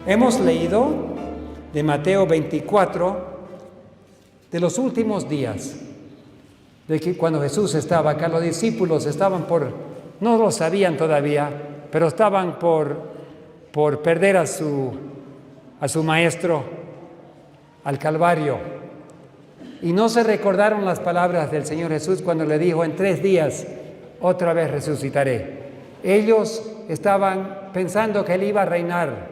Hemos leído de Mateo 24 de los últimos días, de que cuando Jesús estaba acá, los discípulos estaban no lo sabían todavía, pero estaban por perder a su maestro al Calvario. Y no se recordaron las palabras del Señor Jesús cuando le dijo: en 3 días otra vez resucitaré. Ellos estaban pensando que Él iba a reinar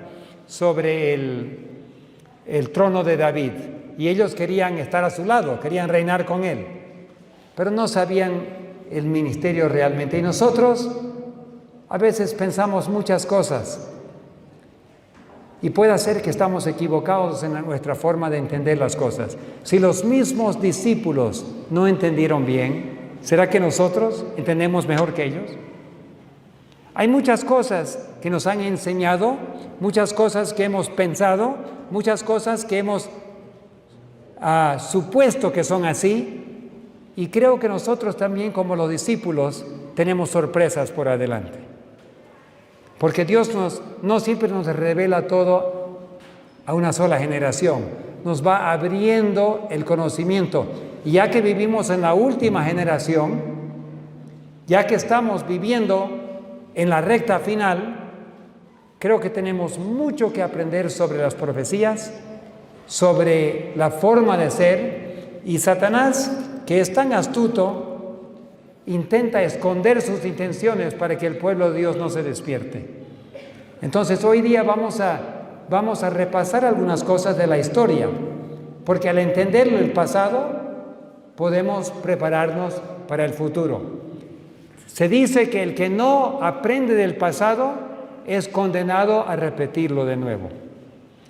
sobre el trono de David, y ellos querían estar a su lado, querían reinar con Él, pero no sabían el ministerio realmente. Y nosotros a veces pensamos muchas cosas, y puede ser que estamos equivocados en nuestra forma de entender las cosas. Si los mismos discípulos no entendieron bien, ¿será que nosotros entendemos mejor que ellos? Hay muchas cosas que nos han enseñado, muchas cosas que hemos pensado, muchas cosas que hemos supuesto que son así, y creo que nosotros también, como los discípulos, tenemos sorpresas por adelante. Porque Dios no siempre nos revela todo a una sola generación, nos va abriendo el conocimiento. Y ya que vivimos en la última generación, ya que estamos viviendo en la recta final, creo que tenemos mucho que aprender sobre las profecías, sobre la forma de ser, y Satanás, que es tan astuto, intenta esconder sus intenciones para que el pueblo de Dios no se despierte. Entonces hoy día vamos a repasar algunas cosas de la historia, porque al entender el pasado podemos prepararnos para el futuro. Se dice que el que no aprende del pasado es condenado a repetirlo de nuevo.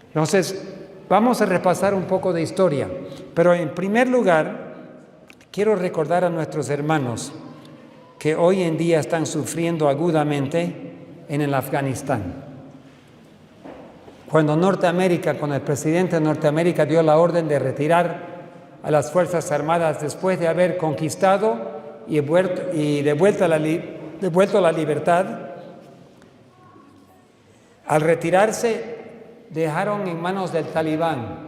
Entonces vamos a repasar un poco de historia, pero en primer lugar quiero recordar a nuestros hermanos que hoy en día están sufriendo agudamente en el Afganistán. Cuando el presidente de Norteamérica dio la orden de retirar a las Fuerzas Armadas después de haber conquistado y devuelto la libertad, al retirarse dejaron en manos del Talibán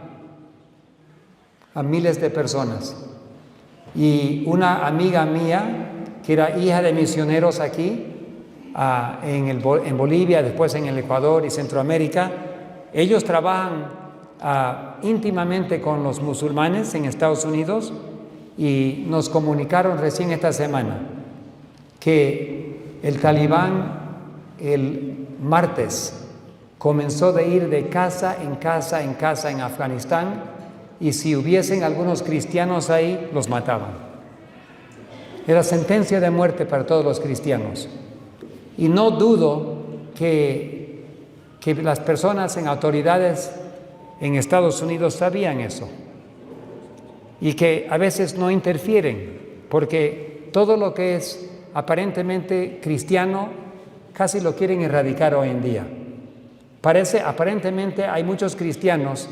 a miles de personas. Y una amiga mía, que era hija de misioneros aquí, en Bolivia, después en el Ecuador y Centroamérica, ellos trabajan íntimamente con los musulmanes en Estados Unidos, y nos comunicaron recién esta semana que el Talibán el martes comenzó de ir de casa en casa en Afganistán, y si hubiesen algunos cristianos ahí, los mataban. Era sentencia de muerte para todos los cristianos. Y no dudo que las personas en autoridades en Estados Unidos sabían eso, y que a veces no interfieren, porque todo lo que es aparentemente cristiano casi lo quieren erradicar hoy en día. Aparentemente hay muchos cristianos,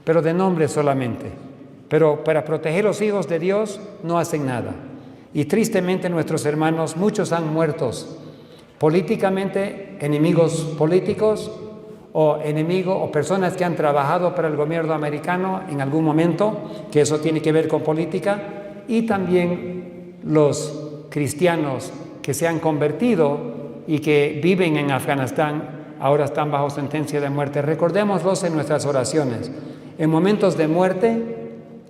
pero de nombre solamente. Pero para proteger los hijos de Dios no hacen nada. Y tristemente nuestros hermanos, muchos han muerto políticamente, enemigos políticos, o personas que han trabajado para el gobierno americano en algún momento, que eso tiene que ver con política, y también los cristianos que se han convertido y que viven en Afganistán ahora están bajo sentencia de muerte. Recordémoslos en nuestras oraciones. En momentos de muerte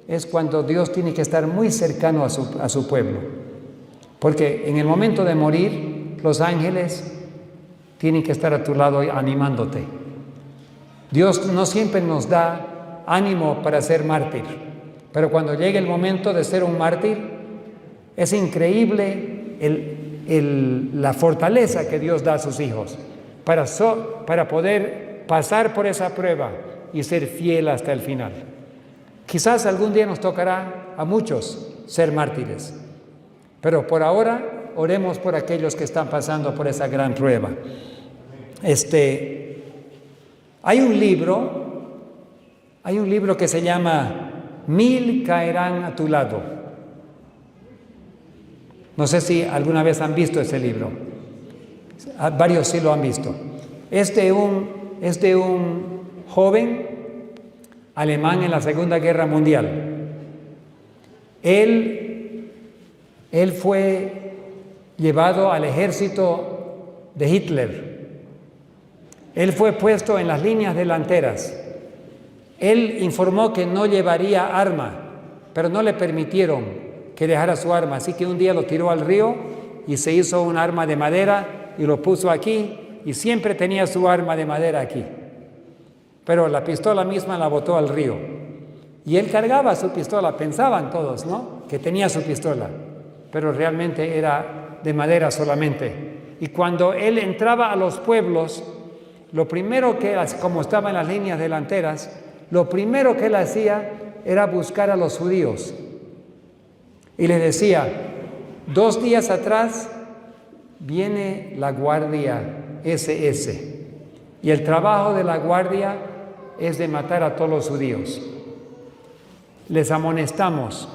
es cuando Dios tiene que estar muy cercano a su pueblo, porque en el momento de morir los ángeles tienen que estar a tu lado animándote. Dios no siempre nos da ánimo para ser mártir, pero cuando llegue el momento de ser un mártir, es increíble la fortaleza que Dios da a sus hijos para poder pasar por esa prueba y ser fiel hasta el final. Quizás algún día nos tocará a muchos ser mártires, pero por ahora oremos por aquellos que están pasando por esa gran prueba. Hay un libro que se llama 1000 caerán a tu lado. No sé si alguna vez han visto ese libro. Varios sí lo han visto. Es de un joven alemán en la Segunda Guerra Mundial. Él fue llevado al ejército de Hitler. Él fue puesto en las líneas delanteras. Él informó que no llevaría arma, pero no le permitieron que dejara su arma. Así que un día lo tiró al río y se hizo un arma de madera y lo puso aquí, y siempre tenía su arma de madera aquí. Pero la pistola misma la botó al río. Y él cargaba su pistola, pensaban todos, ¿no?, que tenía su pistola, pero realmente era de madera solamente. Y cuando él entraba a los pueblos, lo primero que, como estaba en las líneas delanteras, lo primero que él hacía era buscar a los judíos. Y les decía: 2 días atrás viene la guardia SS. Y el trabajo de la guardia es de matar a todos los judíos. Les amonestamos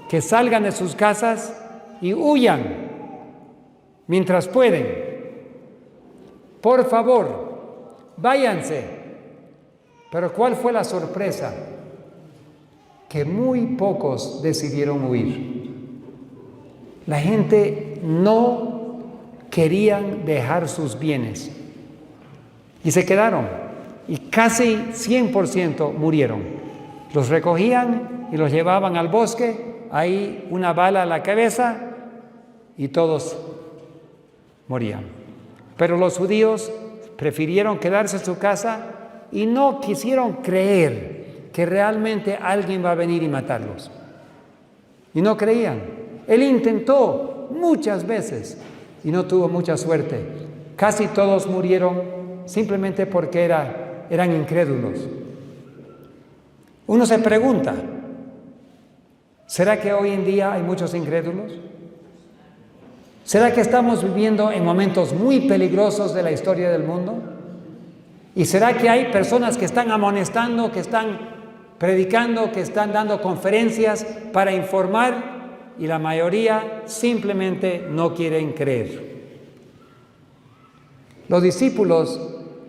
que salgan de sus casas y huyan mientras pueden. Por favor, váyanse. Pero ¿cuál fue la sorpresa? Que muy pocos decidieron huir. La gente no querían dejar sus bienes y se quedaron, y casi 100% murieron. Los recogían y los llevaban al bosque, ahí una bala a la cabeza y todos morían. Pero los judíos prefirieron quedarse en su casa y no quisieron creer que realmente alguien va a venir y matarlos. Y no creían. Él intentó muchas veces y no tuvo mucha suerte. Casi todos murieron simplemente porque eran incrédulos. Uno se pregunta, ¿será que hoy en día hay muchos incrédulos? ¿Será que estamos viviendo en momentos muy peligrosos de la historia del mundo? ¿Y será que hay personas que están amonestando, que están predicando, que están dando conferencias para informar, y la mayoría simplemente no quieren creer? Los discípulos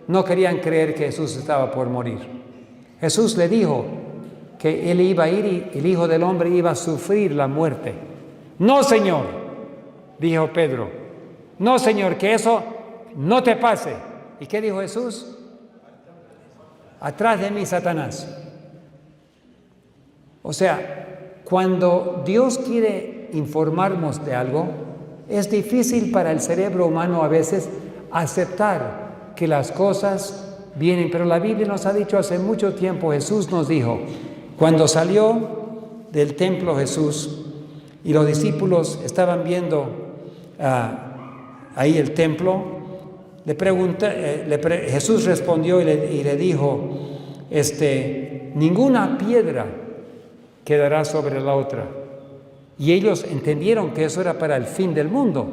no querían creer que Jesús estaba por morir. Jesús le dijo que Él iba a ir y el Hijo del Hombre iba a sufrir la muerte. No, Señor, dijo Pedro. No, Señor, que eso no te pase. ¿Y qué dijo Jesús? Atrás de mí, Satanás. O sea, cuando Dios quiere informarnos de algo, es difícil para el cerebro humano a veces aceptar que las cosas vienen. Pero la Biblia nos ha dicho hace mucho tiempo, Jesús nos dijo, cuando salió del templo Jesús y los discípulos estaban viendo ahí el templo, Jesús respondió y le dijo, ninguna piedra quedará sobre la otra. Y ellos entendieron que eso era para el fin del mundo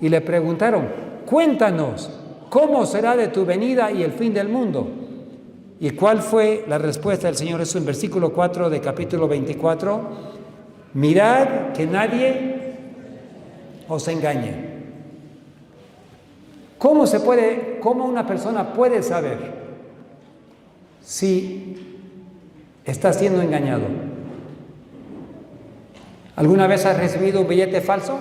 y le preguntaron, cuéntanos, ¿cómo será de tu venida y el fin del mundo? ¿Y cuál fue la respuesta del Señor Jesús en versículo 4 de capítulo 24? Mirad que nadie os engañe. ¿Cómo una persona puede saber si está siendo engañado? ¿Alguna vez has recibido un billete falso?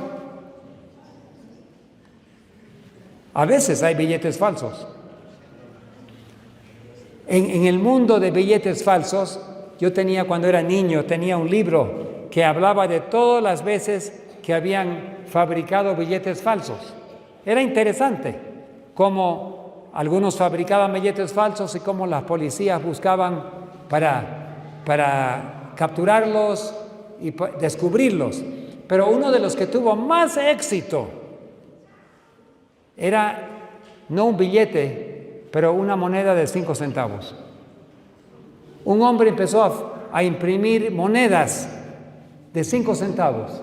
A veces hay billetes falsos. En el mundo de billetes falsos, cuando era niño, tenía un libro que hablaba de todas las veces que habían fabricado billetes falsos. Era interesante cómo algunos fabricaban billetes falsos y cómo las policías buscaban para capturarlos y descubrirlos. Pero uno de los que tuvo más éxito era no un billete, pero una moneda de 5 centavos. Un hombre empezó a imprimir monedas de 5 centavos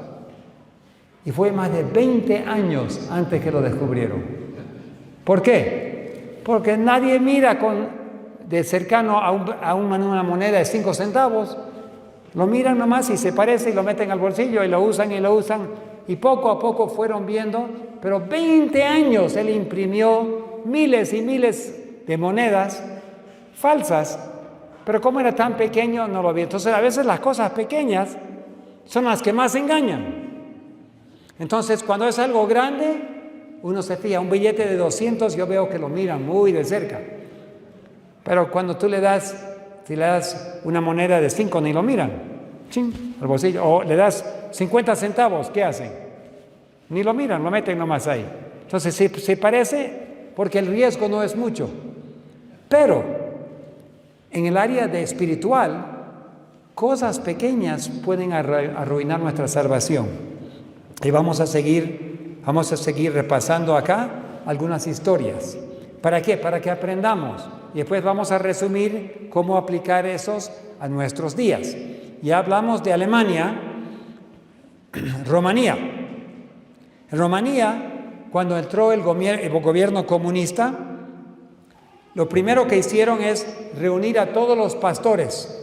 y fue más de 20 años antes que lo descubrieron. ¿Por qué? Porque nadie mira de cercano a una moneda de 5 centavos. Lo miran nomás y se parece y lo meten al bolsillo y lo usan y poco a poco fueron viendo, pero 20 años él imprimió miles y miles de monedas falsas Pero como era tan pequeño, no lo vi. Entonces, a veces las cosas pequeñas son las que más engañan. Entonces, cuando es algo grande, uno se fija. Un billete de 200, yo veo que lo miran muy de cerca. Pero cuando tú le das una moneda de 5, ni lo miran. ¡Chin! Al bolsillo. O le das 50 centavos, ¿qué hacen? Ni lo miran, lo meten nomás ahí. Entonces, se parece porque el riesgo no es mucho. Pero, en el área de espiritual, cosas pequeñas pueden arruinar nuestra salvación. Y vamos a seguir repasando acá algunas historias. ¿Para qué? Para que aprendamos. Y después vamos a resumir cómo aplicar esos a nuestros días. Ya hablamos de Alemania, Rumanía. En Rumanía, cuando entró el gobierno comunista, lo primero que hicieron es reunir a todos los pastores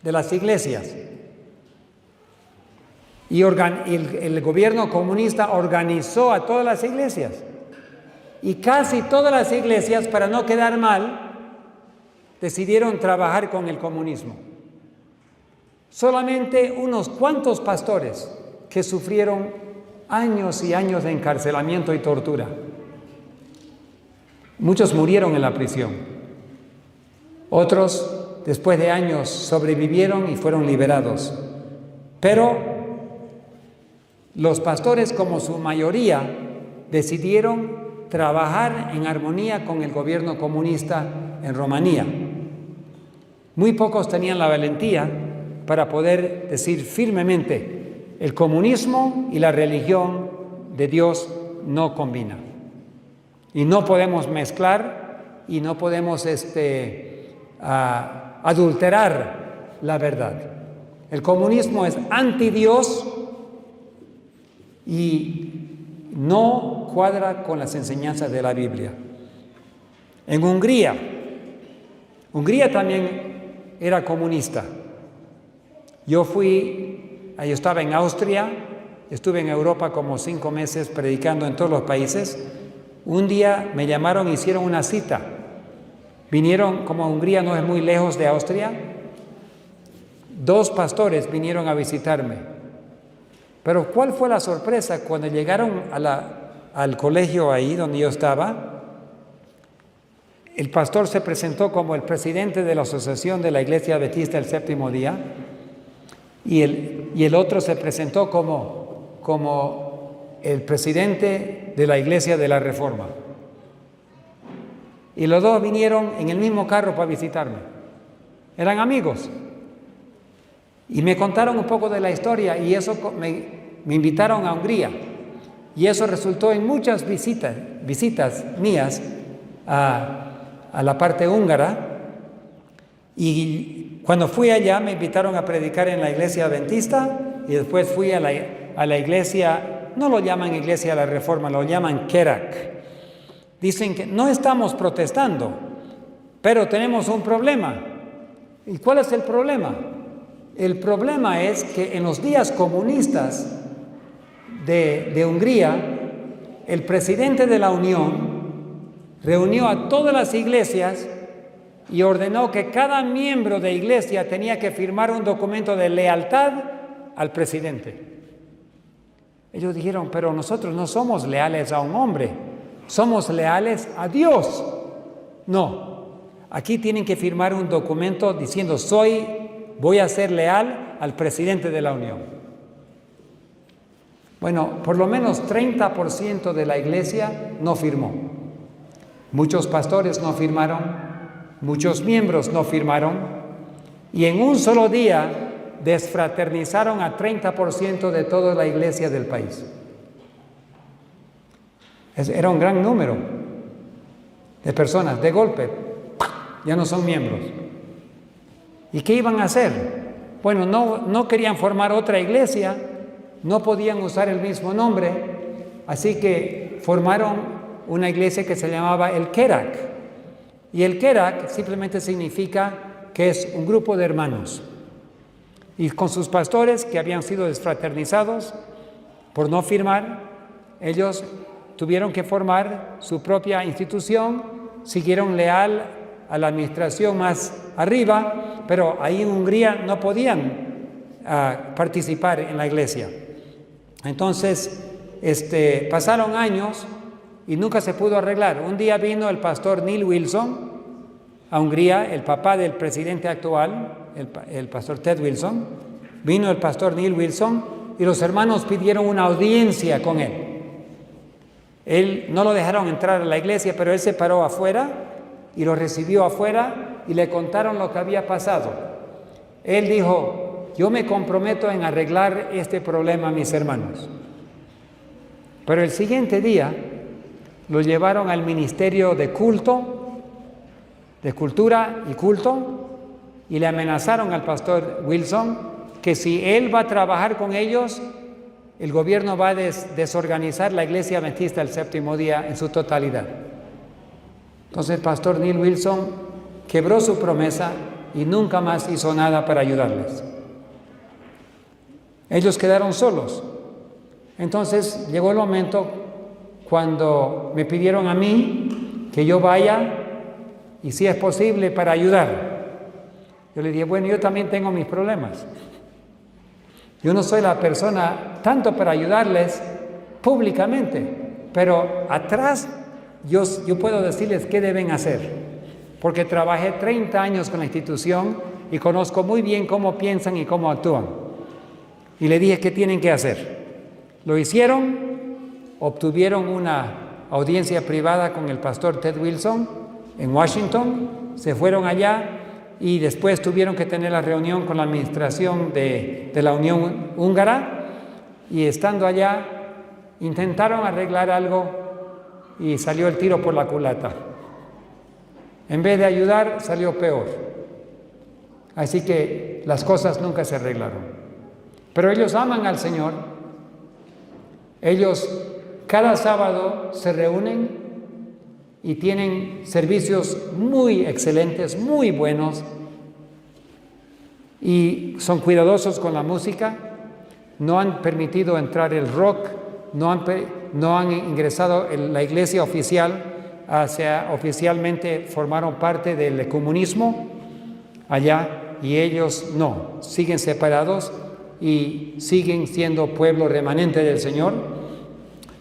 de las iglesias. Y el gobierno comunista organizó a todas las iglesias. Y casi todas las iglesias, para no quedar mal, decidieron trabajar con el comunismo. Solamente unos cuantos pastores que sufrieron años y años de encarcelamiento y tortura. Muchos murieron en la prisión. Otros, después de años, sobrevivieron y fueron liberados. Pero los pastores, como su mayoría, decidieron trabajar en armonía con el gobierno comunista en Rumanía. Muy pocos tenían la valentía para poder decir firmemente: el comunismo y la religión de Dios no combinan. Y no podemos mezclar y no podemos adulterar la verdad. El comunismo es anti-Dios y no cuadra con las enseñanzas de la Biblia. En Hungría también era comunista. Yo estaba en Austria, estuve en Europa como 5 meses predicando en todos los países. Un día me llamaron e hicieron una cita. Vinieron, como Hungría no es muy lejos de Austria, 2 pastores vinieron a visitarme. Pero ¿cuál fue la sorpresa? Cuando llegaron al colegio ahí donde yo estaba, el pastor se presentó como el presidente de la Asociación de la Iglesia Adventista del Séptimo Día y el otro se presentó como el presidente de la Iglesia de la Reforma. Y los 2 vinieron en el mismo carro para visitarme. Eran amigos. Y me contaron un poco de la historia y eso me invitaron a Hungría. Y eso resultó en muchas visitas mías a la parte húngara. Y cuando fui allá me invitaron a predicar en la iglesia adventista y después fui a la iglesia, no lo llaman iglesia de la Reforma, lo llaman Kerak. Dicen que no estamos protestando, pero tenemos un problema. ¿Y cuál es el problema? El problema es que en los días comunistas de Hungría, el presidente de la Unión reunió a todas las iglesias y ordenó que cada miembro de iglesia tenía que firmar un documento de lealtad al presidente. Ellos dijeron: pero nosotros no somos leales a un hombre, somos leales a Dios. No, aquí tienen que firmar un documento diciendo: voy a ser leal al presidente de la Unión. Bueno, por lo menos 30% de la iglesia no firmó. Muchos pastores no firmaron. Muchos miembros no firmaron y en un solo día desfraternizaron a 30% de toda la iglesia del país. Era un gran número de personas. De golpe, ya no son miembros. ¿Y qué iban a hacer? Bueno, no querían formar otra iglesia, no podían usar el mismo nombre, así que formaron una iglesia que se llamaba el Kerak. Y el Kerak simplemente significa que es un grupo de hermanos. Y con sus pastores que habían sido desfraternizados por no firmar, ellos tuvieron que formar su propia institución, siguieron leal a la administración más arriba, pero ahí en Hungría no podían participar en la iglesia. Entonces, pasaron años y nunca se pudo arreglar. Un día vino el pastor Neil Wilson a Hungría, el papá del presidente actual, el pastor Ted Wilson. Vino el pastor Neil Wilson y los hermanos pidieron una audiencia con él. Él no lo dejaron entrar a la iglesia, pero él se paró afuera y lo recibió afuera y le contaron lo que había pasado. Él dijo: yo me comprometo en arreglar este problema, mis hermanos. Pero el siguiente día lo llevaron al ministerio de culto, de cultura y culto, y le amenazaron al pastor Wilson que si él va a trabajar con ellos, el gobierno va a desorganizar la iglesia adventista del séptimo día en su totalidad. Entonces el pastor Neil Wilson quebró su promesa y nunca más hizo nada para ayudarles. Ellos quedaron solos. Entonces llegó el momento cuando me pidieron a mí que yo vaya y si es posible para ayudar. Yo le dije: bueno, yo también tengo mis problemas. Yo no soy la persona tanto para ayudarles públicamente, pero atrás yo puedo decirles qué deben hacer, porque trabajé 30 años con la institución y conozco muy bien cómo piensan y cómo actúan. Y le dije qué tienen que hacer. Lo hicieron, obtuvieron una audiencia privada con el pastor Ted Wilson en Washington, se fueron allá y después tuvieron que tener la reunión con la administración de la Unión Húngara, y estando allá intentaron arreglar algo y salió el tiro por la culata. En vez de ayudar, salió peor. Así que las cosas nunca se arreglaron. Pero ellos aman al Señor. Ellos cada sábado se reúnen y tienen servicios muy excelentes, muy buenos, y son cuidadosos con la música. No han permitido entrar el rock, no han ingresado en la iglesia oficial, oficialmente formaron parte del ecumenismo allá, y ellos no, siguen separados y siguen siendo pueblo remanente del Señor.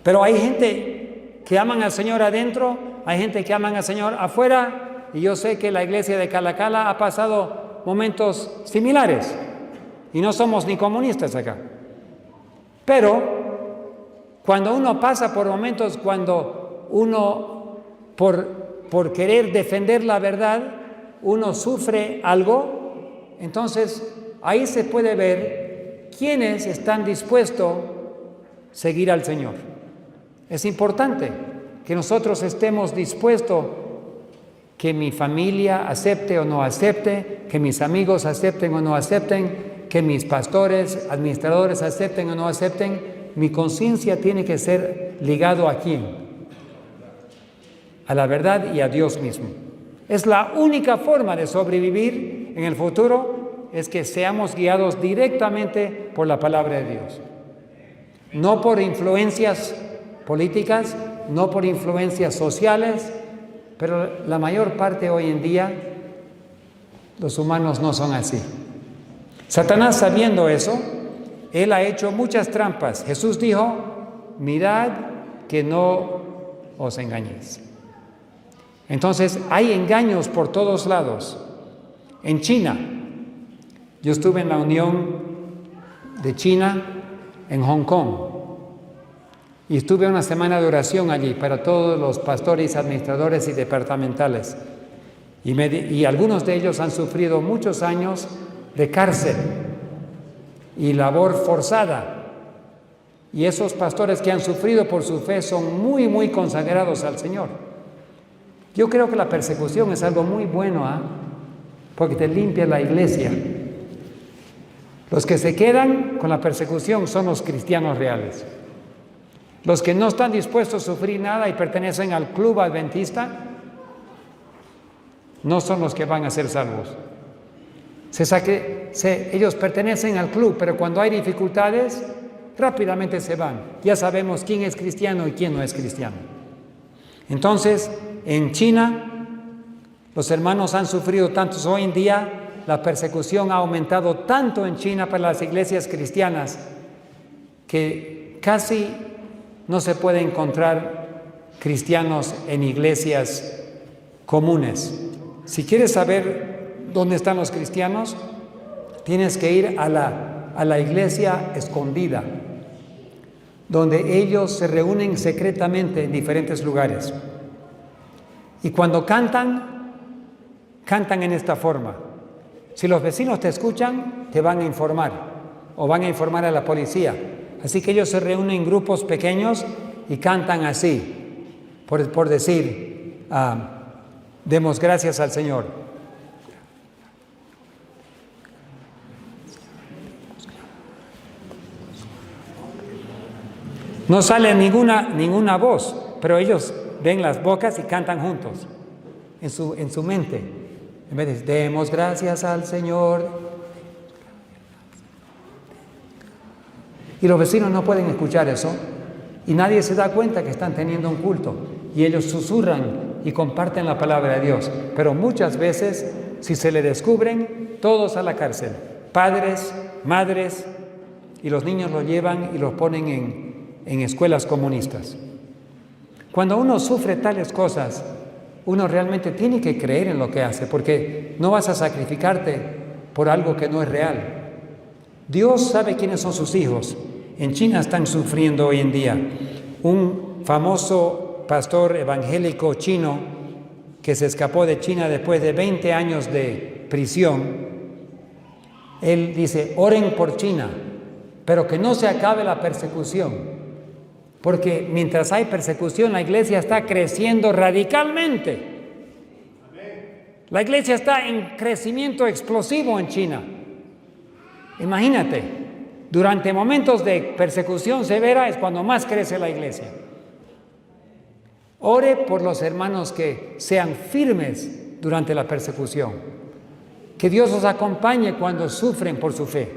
Pero hay gente que aman al Señor adentro, hay gente que aman al Señor afuera, y yo sé que la iglesia de Calacala ha pasado momentos similares, y no somos ni comunistas acá. Pero cuando uno pasa por momentos, cuando uno por querer defender la verdad, uno sufre algo, entonces ahí se puede ver quiénes están dispuestos a seguir al Señor. Es importante que nosotros estemos dispuestos, que mi familia acepte o no acepte, que mis amigos acepten o no acepten, que mis pastores, administradores acepten o no acepten. Mi conciencia tiene que ser ligado ¿a quién? A la verdad y a Dios mismo. Es la única forma de sobrevivir en el futuro, es que seamos guiados directamente por la palabra de Dios. No por influencias políticas, no por influencias sociales, pero la mayor parte hoy en día, los humanos no son así. Satanás, sabiendo eso, él ha hecho muchas trampas. Jesús dijo: mirad que no os engañéis. Entonces hay engaños por todos lados. En China, yo estuve en la Unión de China en Hong Kong y estuve una semana de oración allí para todos los pastores, administradores y departamentales, y algunos de ellos han sufrido muchos años de cárcel y labor forzada, y esos pastores que han sufrido por su fe son muy, muy consagrados al Señor. Yo creo que la persecución es algo muy bueno, porque te limpia la iglesia. Los que se quedan con la persecución son los cristianos reales. Los que no están dispuestos a sufrir nada y pertenecen al club adventista no son los que van a ser salvos. Ellos pertenecen al club, pero cuando hay dificultades, rápidamente se van. Ya sabemos quién es cristiano y quién no es cristiano. Entonces, en China, Los hermanos han sufrido tantos. Hoy en día la persecución ha aumentado tanto en China para las iglesias cristianas que casi no se puede encontrar cristianos en iglesias comunes. Si quieres saber dónde están los cristianos, tienes que ir a la iglesia escondida, donde ellos se reúnen secretamente en diferentes lugares. Y cuando cantan en esta forma. Si los vecinos te escuchan, te van a informar o van a informar a la policía. Así que ellos se reúnen en grupos pequeños y cantan así, por decir, demos gracias al Señor. No sale ninguna voz, pero ellos ven las bocas y cantan juntos, en su mente. En vez de demos gracias al Señor. Y los vecinos no pueden escuchar eso. Y nadie se da cuenta que están teniendo un culto. Y ellos susurran y comparten la palabra de Dios. Pero muchas veces, si se le descubren, todos a la cárcel. Padres, madres, y los niños los llevan y los ponen en escuelas comunistas. Cuando uno sufre tales cosas, uno realmente tiene que creer en lo que hace, porque no vas a sacrificarte por algo que no es real. Dios sabe quiénes son sus hijos. En China están sufriendo hoy en día. Un famoso pastor evangélico chino que se escapó de China después de 20 años de prisión, él dice, oren por China, pero que no se acabe la persecución. Porque mientras hay persecución, la iglesia está creciendo radicalmente. La iglesia está en crecimiento explosivo en China. Imagínate, durante momentos de persecución severa es cuando más crece la iglesia. Ore por los hermanos que sean firmes durante la persecución. Que Dios los acompañe cuando sufren por su fe.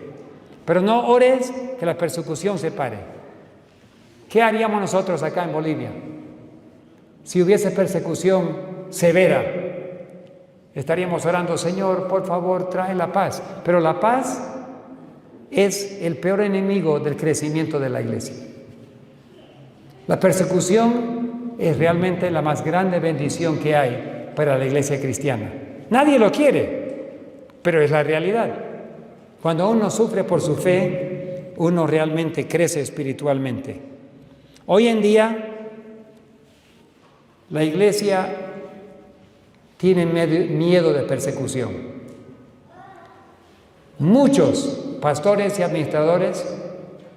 Pero no ores que la persecución se pare. ¿Qué haríamos nosotros acá en Bolivia si hubiese persecución severa? Estaríamos orando, Señor, por favor, trae la paz. Pero la paz es el peor enemigo del crecimiento de la iglesia. La persecución es realmente la más grande bendición que hay para la iglesia cristiana. Nadie lo quiere, pero es la realidad. Cuando uno sufre por su fe, uno realmente crece espiritualmente. Hoy en día, la iglesia tiene miedo de persecución. Muchos pastores y administradores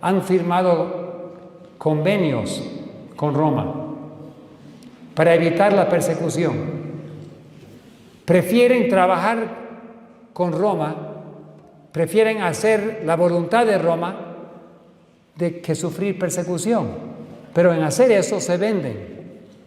han firmado convenios con Roma para evitar la persecución. Prefieren trabajar con Roma, prefieren hacer la voluntad de Roma que sufrir persecución. Pero en hacer eso se venden.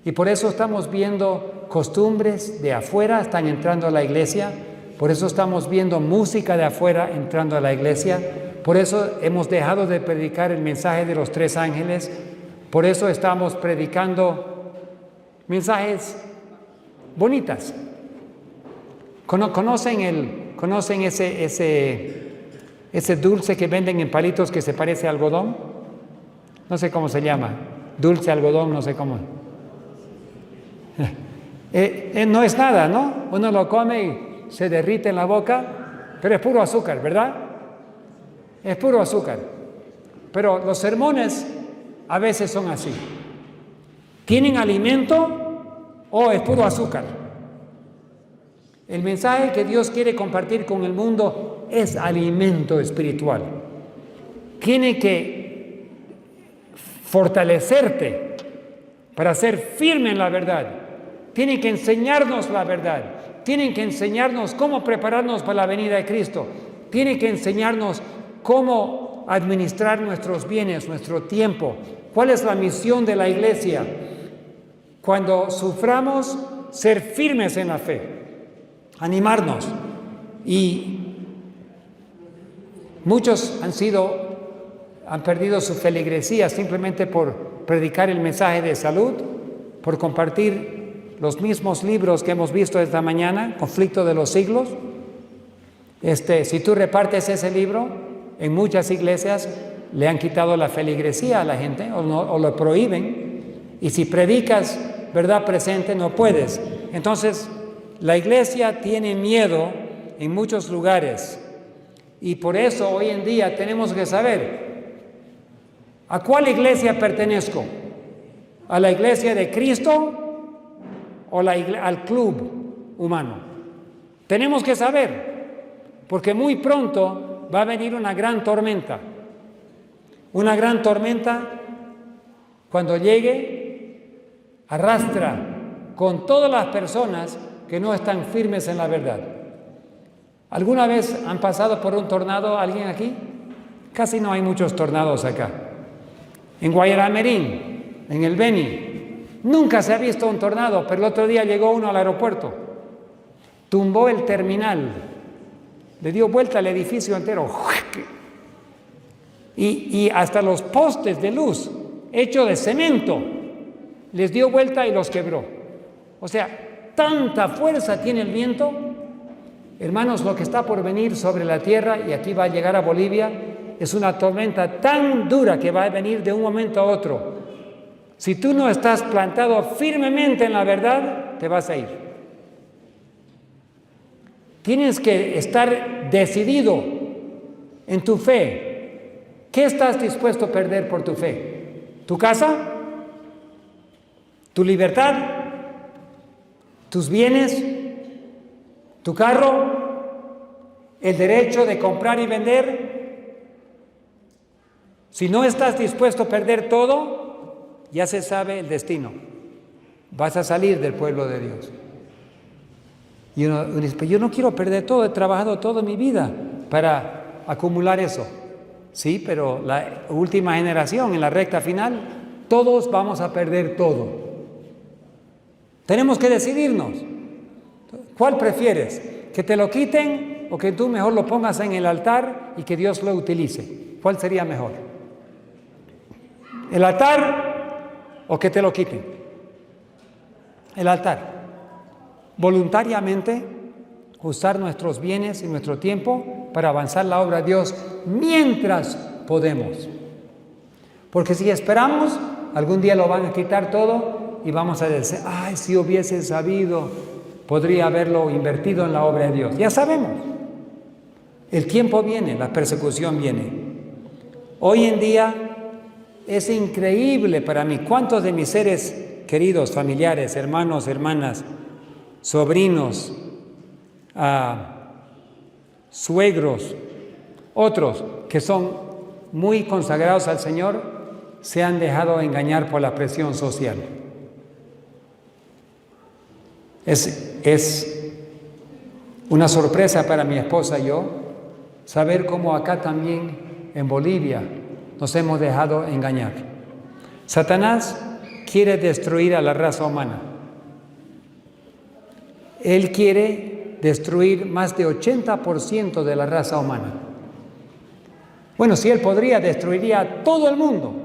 Y por eso estamos viendo costumbres de afuera están entrando a la iglesia. Por eso estamos viendo música de afuera entrando a la iglesia. Por eso hemos dejado de predicar el mensaje de los 3 ángeles. Por eso estamos predicando mensajes bonitas. ¿Conocen ese dulce que venden en palitos que se parece a algodón? No sé cómo se llama. Dulce algodón, no sé cómo. No es nada, ¿no? Uno lo come y se derrite en la boca, pero es puro azúcar, ¿verdad? Es puro azúcar. Pero los sermones a veces son así. ¿Tienen alimento o es puro azúcar? El mensaje que Dios quiere compartir con el mundo es alimento espiritual. Tiene que fortalecerte para ser firme en la verdad. Tienen que enseñarnos la verdad. Tienen que enseñarnos cómo prepararnos para la venida de Cristo. Tienen que enseñarnos cómo administrar nuestros bienes, nuestro tiempo. ¿Cuál es la misión de la iglesia? Cuando suframos, ser firmes en la fe. Animarnos. Y muchos han perdido su feligresía simplemente por predicar el mensaje de salud, por compartir los mismos libros que hemos visto esta mañana, Conflicto de los Siglos. Si tú repartes ese libro, en muchas iglesias le han quitado la feligresía a la gente o lo prohíben. Y si predicas verdad presente, no puedes. Entonces, la iglesia tiene miedo en muchos lugares. Y por eso hoy en día tenemos que saber ¿a cuál iglesia pertenezco? ¿A la iglesia de Cristo o al club humano? Tenemos que saber, porque muy pronto va a venir una gran tormenta. Una gran tormenta, cuando llegue, arrastra con todas las personas que no están firmes en la verdad. ¿Alguna vez han pasado por un tornado alguien aquí? Casi no hay muchos tornados acá. En Guayaramerín, en el Beni, nunca se ha visto un tornado, pero el otro día llegó uno al aeropuerto, tumbó el terminal, le dio vuelta al edificio entero, y hasta los postes de luz, hechos de cemento, les dio vuelta y los quebró. O sea, tanta fuerza tiene el viento. Hermanos, lo que está por venir sobre la tierra, y aquí va a llegar a Bolivia, es una tormenta tan dura que va a venir de un momento a otro. Si tú no estás plantado firmemente en la verdad, te vas a ir. Tienes que estar decidido en tu fe. ¿Qué estás dispuesto a perder por tu fe? ¿Tu casa? ¿Tu libertad? ¿Tus bienes? ¿Tu carro? ¿El derecho de comprar y vender? Si no estás dispuesto a perder todo, ya se sabe el destino. Vas a salir del pueblo de Dios. Y uno dice, yo no quiero perder todo, he trabajado toda mi vida para acumular eso. Sí, pero la última generación, en la recta final, todos vamos a perder todo. Tenemos que decidirnos. ¿Cuál prefieres? ¿Que te lo quiten o que tú mejor lo pongas en el altar y que Dios lo utilice? ¿Cuál sería mejor? ¿El altar o que te lo quiten? El altar. Voluntariamente usar nuestros bienes y nuestro tiempo para avanzar la obra de Dios mientras podemos. Porque si esperamos, algún día lo van a quitar todo y vamos a decir, ay, si hubiese sabido, podría haberlo invertido en la obra de Dios. Ya sabemos, el tiempo viene, la persecución viene. Hoy en día es increíble para mí cuántos de mis seres queridos, familiares, hermanos, hermanas, sobrinos, suegros, otros que son muy consagrados al Señor, se han dejado engañar por la presión social. Es una sorpresa para mi esposa y yo saber cómo acá también en Bolivia nos hemos dejado engañar. Satanás quiere destruir a la raza humana. Él quiere destruir más de 80% de la raza humana. Bueno, si él podría, destruiría a todo el mundo,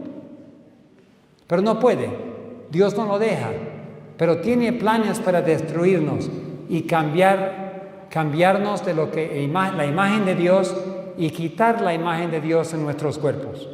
pero no puede. Dios no lo deja, pero tiene planes para destruirnos y cambiarnos de lo que la imagen de Dios y quitar la imagen de Dios en nuestros cuerpos.